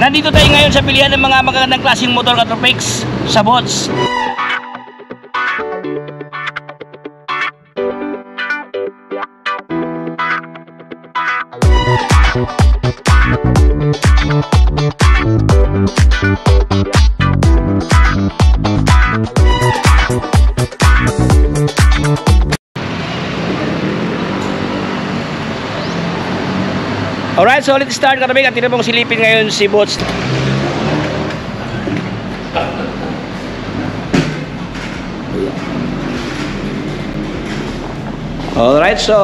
Nandito tayo ngayon sa pilihan ng mga magagandang klaseng motor Katropics sa Bots. Alright, so let's start Katropic at tinapong silipin ngayon si Bots. Alright, so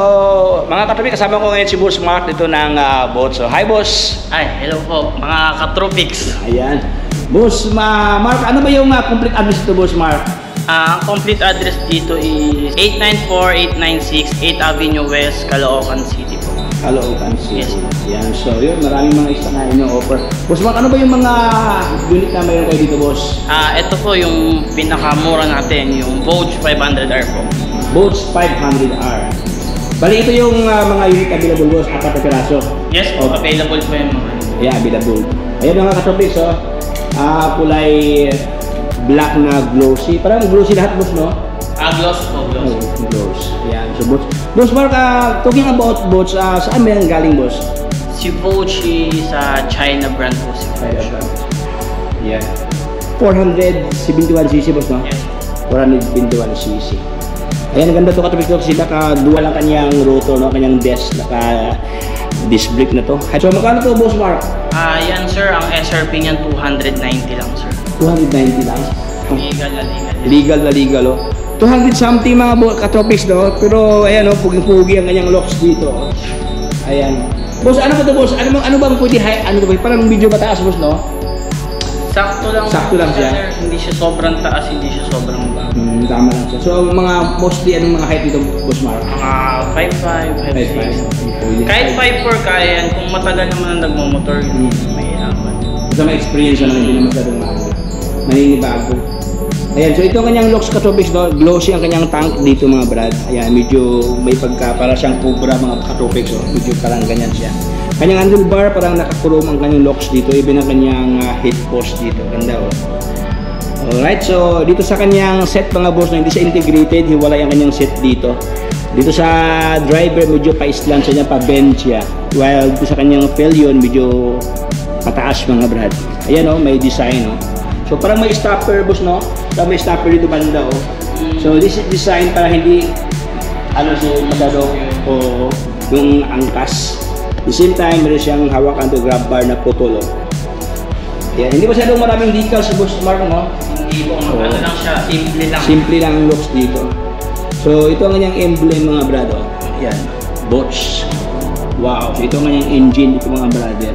mga Katropic, kasama ko ngayon si Boss Mark dito ng Bots. So, hi Boss! Ay, hello po mga Katropics. Ayan. Boss Mark, ano ba yung complete address dito, Boss Mark? Ang complete address dito is 894-896 8th Avenue West, Caloocan City po. Caloocan City. Yes. Yan, so yun, maraming mga isa na inyong offer. Boss Mark, ano ba yung mga unit na mayroon kayo dito, boss? Ito po yung pinakamura natin, yung Vogue 500R po. Vogue 500R. Bali, ito yung mga unit available, boss, 4 na piraso. Yes po, available po yung mga. Yeah, available. Ayan mga Katropics, so kulay black na glossy. Parang glossy lahat, boss, no? Gloss po, gloss. Oh, gloss. Ayan, so boss Mark, talking about boats, saan ba yan galing, boss? Si Vogue sa China brand po si Vogue. Yeah. 471cc, boss, no? Yes. 471cc. Ayan, ganda to Katropics kasi naka-dual ang kanyang rotor, no? Kanyang disc, naka-disc brake na to. So, magkano to, boss Mark? Yan sir, ang SRP niyan 290 lang sir. 290 lang? Legal na legal. Legal na legal, oh. 200 something mga Katropics, no? Pero ayan, oh, puging-pugi ang kanyang locks dito. Ayan. Boss, ano ba to, boss? Ano bang pwede ano ba? Parang medyo mataas, boss, no? Sakto lang. Sakto lang siya. Sir, hindi siya sobrang taas, hindi siya sobrang baba. Tama lang siya. So, mga mostly anong mga height dito, boss Mark? Mga 5'5", 5'6". Kahit 5'4" kaya yan. Kung matagal naman ang nagmamotor, mahirapan. Sa mga experience na hindi naman masyadong maninibago. Ayan, so ito ang kanyang locks Katropics, no? Glossy ang kanyang tank dito mga brad. Ayan, medyo may pagka para siyang cobra mga Katropics, oh. Medyo parang ganyan siya. Kanyang handlebar parang nakakurong ang kanyang locks dito, even ang kanyang head post dito. Ganda, oh. Alright, so dito sa kanyang set mga boss, no, hindi siya integrated, hiwalay ang kanyang set dito. Dito sa driver medyo pa-island siya, pa-bend siya. While dito sa kanyang pillion medyo pataas mga brad. Ayan, oh, may design, oh. So parang may stopper, boss, no? Parang may stopper dito banda, oh. So this is design para hindi masyado yung angkas. At the same time, meron siyang hawakan to grab bar na putol, oh. Ayan, hindi masyadong maraming decals, boss Mark, no? Hindi po, ano lang siya, simple lang. Simple lang ang looks dito. So ito ang kanyang emblem mga brado. Ayan, Bots. Wow, so ito ang kanyang engine dito mga brother.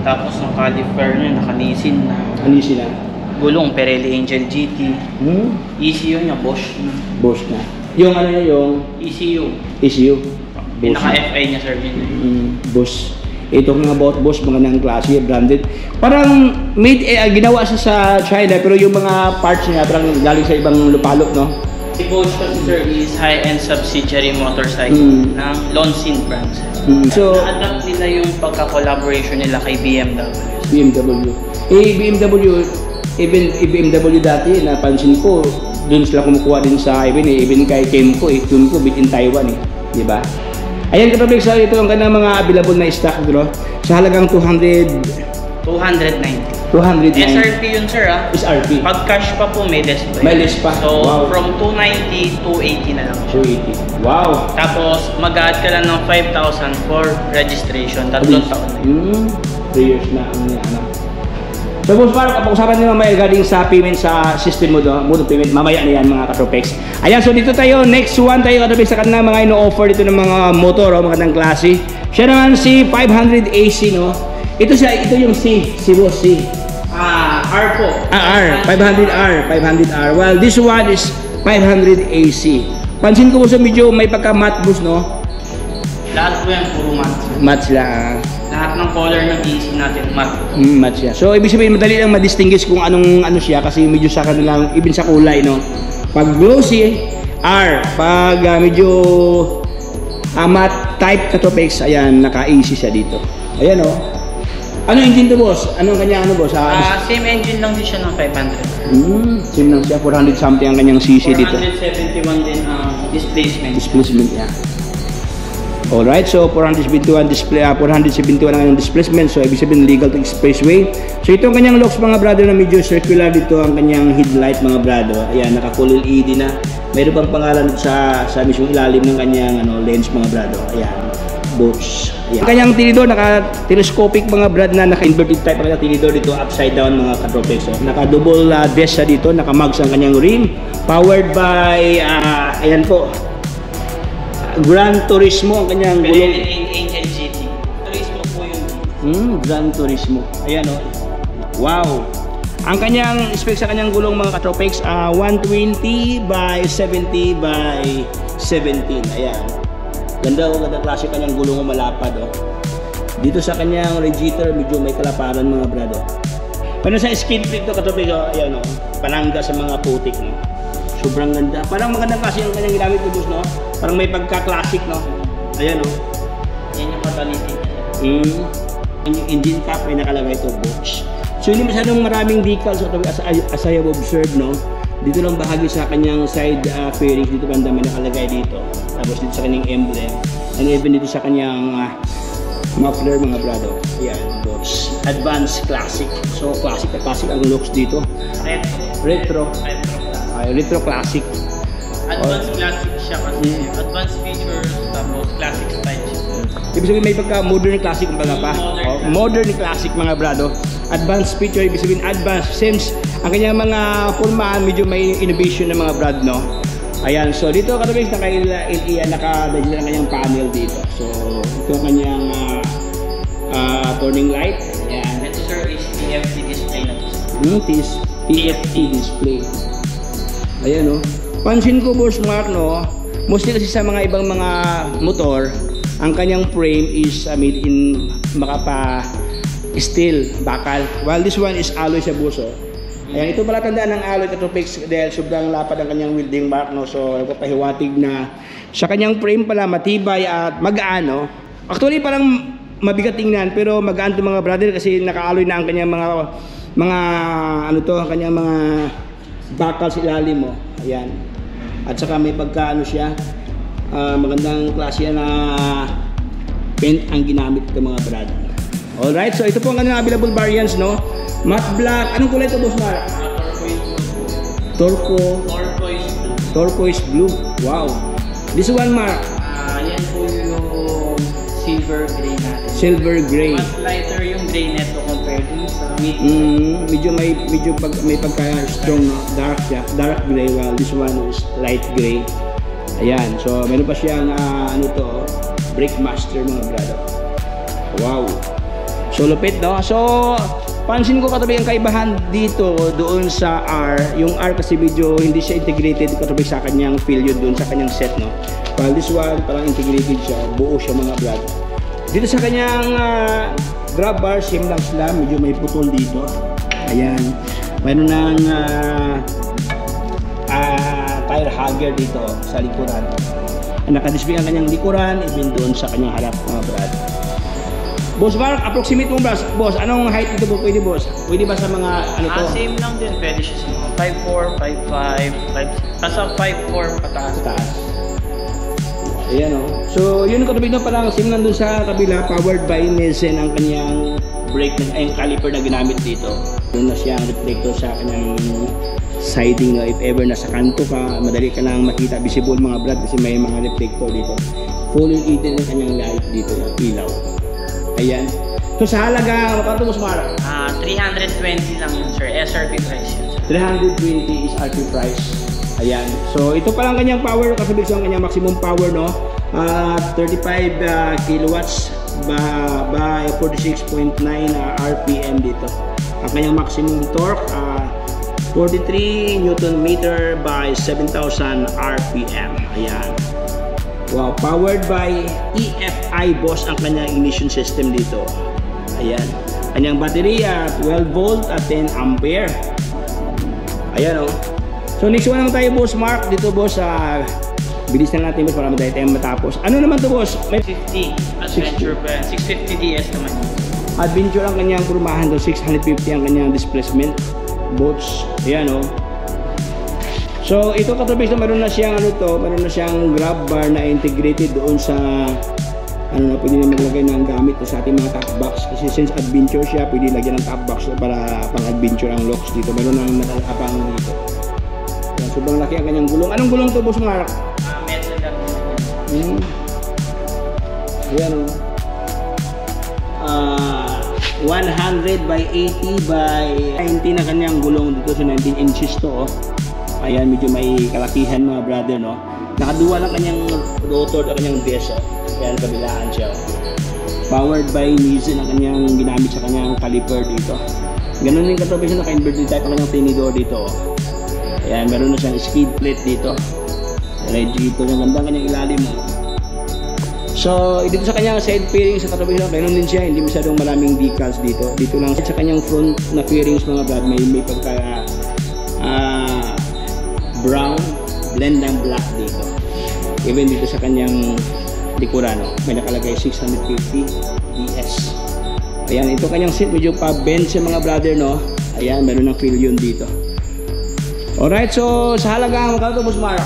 Tapos ang caliper niya, nakanisin na. Anisin na? Gulong, Pirelli Angel GT. ECU niya, Bosch na. Bosch na. Yung ano niya, yung ECU. ECU. Pinaka-FI niya, sir. Bosch. Ito nga about Bosch, mga nang klase, branded. Parang ginawa siya sa China, pero yung mga parts niya parang galing sa ibang lupalop, no? Si Bosch kasi, sir, is high-end subsidiary motorcycle ng Lonsin brand, sir. So, na-adapt nila yung pagka-collaboration nila kay BMW. BMW. BMW, BMW dati, napansin ko, doon sila kumukuha din sa even kay Kemco, Kemco, made in Taiwan, di ba? Ayan Katropics, ito ang kanang mga available na stock, bro. Sa halagang 290. 290. 209. SRP yun sir ah. SRP. Pag cash pa po may less pa. May less pa. So Wow. from 290 to 80 na lang siya. 280. Wow. Tapos mag-add ka lang ng 5,000 for registration. 3 taon na yun. 3 years na ang ano. So boss Mark, pag-usapan niyo mamaya regarding sa payment sa system mo do, mode of payment, mamaya na yan mga Katropex. Ayan, so dito tayo, next one tayo Katropex sa kanila mga ino-offer dito ng mga motor, magandang klase. Siya naman si 500 AC, no? Ito yung C boss, C. R po. R, 500R, 500R. Well, this one is 500 AC. Pansin ko po sa medyo may pagka-matte boss, no? Lahat po yan puro matte. Matte sila. Lahat ng color ng AC natin matte. Matte siya. So, ibig sabihin, madali lang ma-distinguish kung anong ano siya kasi medyo sa kanilang, even sa kulay, no? Pag glossy, R. Pag medyo matte type Katropex, ayan, naka-AC siya dito. Ayan, no? Ano engine to, boss? Anong kanya, ano, boss? Same engine lang din siya ng 500. Same lang siya. 400 something ang kanyang CC dito. 471 din ang displacement. Displacement, yeah. Alright, so 471 display, 471 ang displacement, so ibig sabihin legal to expressway. So ito ang kanyang locks mga brother na medyo circular dito ang kanyang headlight mga brother. Ayan, naka-full LED na. Mayroon pang pangalan sa mismong ilalim ng kanyang lens mga brother. Ayan, boats. Ayan. Ang kanyang tinidor, naka-telescopic mga brad na naka-inverted type ang kanyang tinidor dito, upside down mga Katropex. So, naka-double desk siya dito, naka-mugs ang kanyang rim. Powered by, ayan po, Gran Turismo ang kanyang gulong. Angel GT. Turismo po yun. Gran Turismo. Ayan o. Wow. Ang kanyang spec sa kanyang gulong mga Katropex, 120 by 70 by 17. Ayan. Ganda o, ganda klase kanyang gulong o malapad o. Dito sa kanyang radiator, medyo may kalaparan mga brado. Pero sa skid plate ito Katropex, ayan o. Panangga sa mga putik no. Sobrang ganda. Parang magandang kasi yung kanyang ginamit ko boss, no? Parang may pagka-classic, no? Ayan, no? Yan yung patalitin. Yung engine cap ay nakalagay ito, box. So, hindi masyadong maraming decals as I have observed, no? Dito lang bahagi sa kanyang side fairings. Dito banda may nakalagay dito. Tapos dito sa kanyang emblem. And even dito sa kanyang muffler, mga brado. Ayan, box. Advanced classic. So, classic na classic ang looks dito. Retro. Retro classic. Advanced classic siya kasi. Advanced features, tapos classic style siya. Ibig sabihin may pagka modern classic kumbaga pa. Modern classic mga brado. Advanced feature, ibig sabihin advanced. Since ang kanyang mga formaan medyo may innovation ng mga brad, no? Ayan, so dito Katropex naka-dahil ang kanyang panel dito. So ito ang kanyang turning light. Ayan. Ito sir is TFT display na to. TFT display. Ayan, no? Pansin ko boss Mark, no? Mostly kasi sa mga ibang mga motor, ang kanyang frame is made in makapa steel, bakal. While this one is alloy siya boss, oh. Ayan, ito pala tandaan ng alloy Katropex dahil sobrang lapad ang kanyang welding mark, no? So nagpapahiwatig na sa kanyang frame pala matibay at magaan, no? Actually parang mabigat tingnan pero magaan 'to mga brother kasi naka-alloy na ang kanyang mga ang kanyang mga bakal sa ilalim mo. Ayan. At saka may pagka siya, magandang klase na paint ang ginamit ito mga brad. Alright, so ito po ang kanilang available variants, no? Matte black. Anong kulay ito, boss Mark? Turquoise blue. Wow. This one, Mark? Yan po yung silver gray natin. Silver gray. Mas lighter yung gray neto compared to sa medyo may pagka-strong, no? Dark siya. Dark gray, while this one is light gray. Ayan. So, meron pa siyang, brake master mga brado. Wow. So, lupit, no? So, pansin ko Katropex ang kaibahan dito doon sa R. Yung R kasi medyo hindi siya integrated Katropex sa kanyang failure doon sa kanyang set, no? While this one, parang integrated siya. Buo siya mga brado. Dito sa kanyang grab bar, same lang sila. Medyo may putol dito. Ayan. Mayroon ng tire hugger dito sa likuran. Nakadisplay ang kanyang likuran, even doon sa kanyang harap mga brado. Boss Mark, approximate mo boss, anong height ito po pwede boss? Pwede ba sa mga to? Same lang din, pwede siya sa mga 5'4", 5'5", nasa 5'4" pataas. Ayan o. So yun ang Katropex na parang same lang dun sa kabila, powered by Nielsen ang kanyang brake, ang caliper na ginamit dito. Meron na siyang reflector sa kanyang siding na if ever nasa kanto ka, madali ka lang makita, visible mga brad kasi may mga reflector dito. Full LED ng kanyang light dito, ilaw. Ayan. So sa halaga, magkano mo Mara? 320 lang yun sir, SRP price yun sir. 320 is RP price. Ayan. So ito pa lang kanyang power, kasabik sa kanyang maximum power, no? 35 kilowatts by 46.9 RPM dito. Ang kanyang maximum torque 43 Newton meter by 7,000 RPM. Ayan. Wow, powered by EFI boss ang kanyang ignition system dito. Ayan. Kanyang baterya 12 volt at 10 ampere. Ayan oh. So next one naman tayo boss Mark dito boss bilis na natin boss para madali tayong matapos. Ano naman to boss? May 50 Adventure pa 650 DS naman yun. Adventure ang kanyang kurmahan doon, 650 ang kanyang displacement boats. Ayan oh. So ito katubig na meron na siyang meron na siyang grab bar na integrated doon sa pwede na maglagay ng gamit sa ating mga top box kasi since adventure siya, pwede lagyan ng top box para pang adventure ang locks dito. Meron nang nakalapang dito. Yan, sobrang laki ang kanyang gulong. Anong gulong to boss Mark? Metal lang. Ayan o. 100 by 80 by 90 na kanyang gulong dito sa 19 inches to oh. Ayan, medyo may kalakihan mga brother no. Nakaduwa lang kanyang rotor at kanyang beso. Ayan, kabilaan siya oh. Powered by Nissan ang kanyang ginamit sa kanyang caliper dito. Ganun din katapos siya, naka-inverted type ang kanyang tinidor dito oh. Ayan, meron na siyang skid plate dito. Radiator, ang ganda kanyang ilalim mo. So, dito sa kanyang side fairings sa katabi lang, ganoon din siya, hindi masyadong maraming decals dito. Dito lang sa kanyang front na fairings mga brad, may pagka brown, blend ng black dito. Even dito sa kanyang likuran, may nakalagay 650 DS. Ayan, ito kanyang seat, medyo pa-bend siya mga brother, no? Ayan, meron ng pillion dito. Alright, so sa halaga, magkano ito, Boss Mara?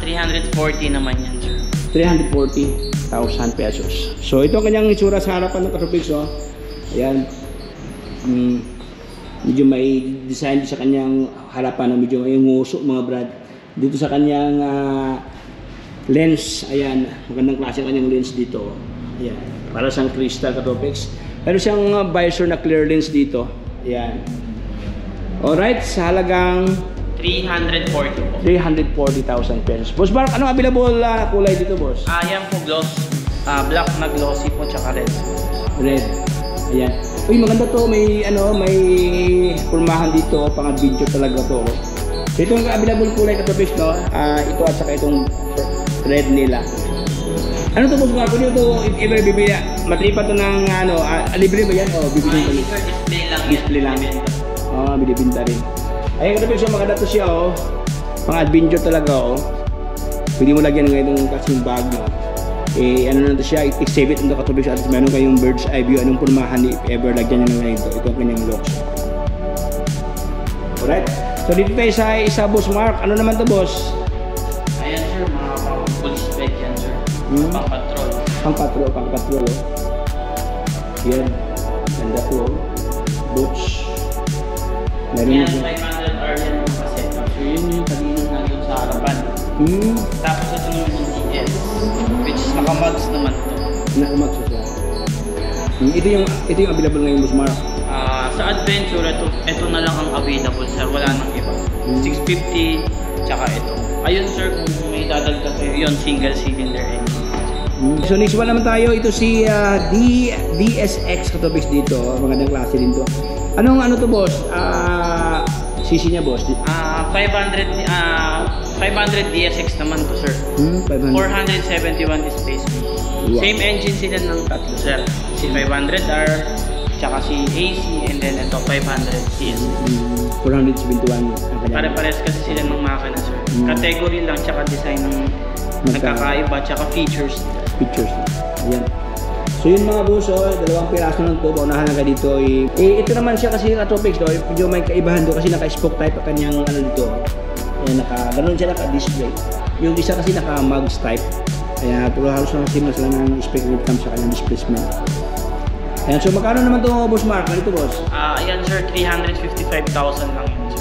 340 naman yan, sir. 340,000 pesos. So ito ang kanyang itsura sa harapan ng katubig. So ayan, medyo may design sa kanyang harapan, medyo may nguso mga brad. Dito sa kanyang lens, ayan, magandang klase ang kanyang lens dito. Ayan, para siyang crystal katopics. Pero siyang visor na clear lens dito. Ayan. Alright, sa halagang 340 po. 340,000 pesos. Boss Mark, anong available kulay dito, boss? Yan po gloss. Black na glossy po, tsaka red. Red. Ayan. Uy, maganda to. May may pormahan dito. Pang adventure talaga to. So, ito ang available kulay katubis, no? Ito at saka itong red nila. Ano to, boss Mark? Kung ito, if ever bibili, matripa to ng libre ba yan? O, bibili ko. Display lang. Display lang. Binibinta rin. Ayun katubis, maganda to siya, oh. Pang adventure talaga, oh. Pwede mo lagyan ng itong kasing bag, no? Ano na to siya, exhibit nito katubis at meron kayong bird's eye view, anong pulmahan if ever lagyan nyo na ito ang kanyang locks. Alright, so dito tayo sa isa, Boss Mark. Ano naman to, boss? Ayan, sir, mga full spec yan, sir. Pang patrol. Pang patrol, oh. Yan, ganda to, oh. Boots. Meron yan, 500R yan yung pa-setup. So yun yung kanina na yun sa harapan. Tapos ito yung DTS, which is naka-mugs naman to. Naka-mugs siya. Ito yung available ngayon, Boss Mark. Sa adventure, ito na lang ang available, sir. Wala nang iba. 650, tsaka ito. Ayun, sir, kung may dadagdag kayo, yun, single cylinder engine. So next one naman tayo, ito si DSX katopics dito. Magandang klase din to. Anong to, boss? CC niya, boss? 500 DSX naman to, sir. 471 displacement. Wow. Same engine sila ng tatlo, sir. Si 500R, tsaka si AC, and then ito 500 CS. 471. Pare-pares kasi sila ng makina, sir. Category lang, tsaka design ng nagkakaiba, tsaka features. Ayan. So yun mga boss, dalawang piraso ng to, paunahan na ka dito. Ito naman siya kasi katopics, no? Medyo may kaibahan doon kasi naka-spoke type ang kanyang dito. Ayan, ganoon siya naka-display. Yung isa kasi naka-mugs type. Kaya puro halos na similar sila ng spec when it comes sa kanyang displacement. Ayan, so magkano naman ito, Boss Mark? Ano ito, Boss? Ayan sir, 355,000 lang yun.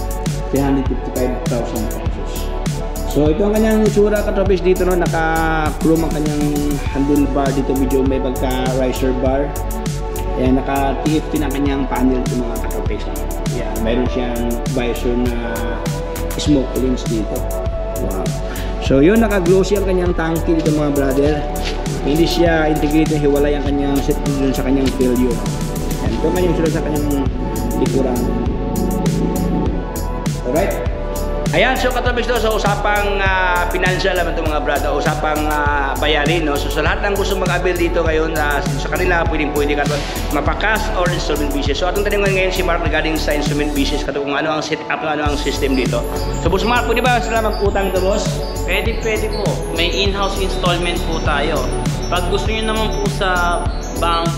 355,000 pesos. So ito ang kanyang itsura katropes dito, no? Naka-chrome ang kanyang handlebar dito, medyo may pagka-riser bar. Ayan, naka-TFT na kanyang panel ito mga katropes. Ayan, mayroon siyang visor na smoke rings dito. Wow. So yun, naka-glossy ang kanyang tanky dito mga brother. Hindi siya integrated, hiwalay ang kanyang set dun sa kanyang failure. Ayan, ito kanyang sila sa kanyang likuran. Alright. Ayan, so katapos doon sa usapang financial naman ito mga brother, usapang bayarin, no? So sa lahat ng gusto mag-avail dito ngayon, sa kanila, pwede ka mapakas or installment business. So atong tanong ngayon si Mark regarding sa installment business, kung ano ang setup, ano ang system dito. So Boss Mark, pwede ba sila mag-utang dito, boss? Pwede po. May in-house installment po tayo. Pag gusto nyo naman po sa bank,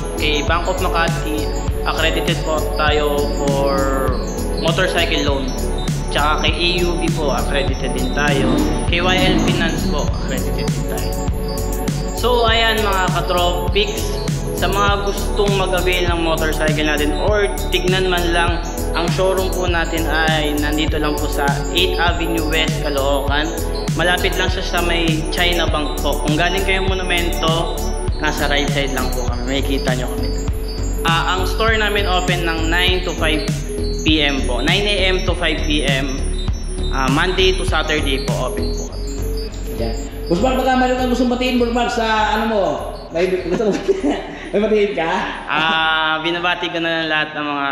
Bank of Makati, accredited po tayo for motorcycle loan. Tsaka kay AUB po, accredited din tayo. KYL Finance po, accredited din tayo. So ayan mga katropics, sa mga gustong mag-avail ng motorcycle natin or tignan man lang, ang showroom po natin ay nandito lang po sa 8th Avenue West, Caloocan. Malapit lang siya sa may China Bank po. Kung galing kayong monumento, nasa right side lang po kami. May kita nyo kami. Ang store namin open ng 9 to 5 PM po. 9 AM to 5 PM. Monday to Saturday po open po kami. Yeah. Boss Mark, baka meron kang gustong batiin, Boss Mark, sa ano mo? May gusto mo may batiin ka? Binabati ko na lahat ng mga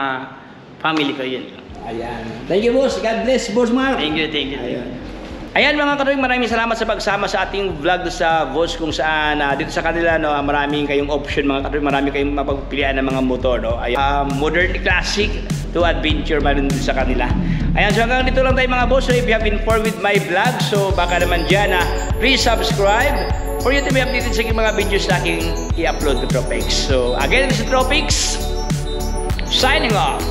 family ko yun. Ayan. Thank you, boss. God bless, Boss Mark. Thank you. Ayan mga katawing, maraming salamat sa pagsama sa ating vlog sa Voz, kung saan dito sa kanila, no, maraming kayong option mga katawing, marami kayong mapagpilian ng mga motor, no. Modern classic to adventure man din sa kanila. Ayan, so hanggang dito lang tayo mga boss. So if you have been informed with my vlog, so baka naman dyan please subscribe for you to be updated sa mga videos na aking i-upload to Tropics. So again, this is Tropics signing off.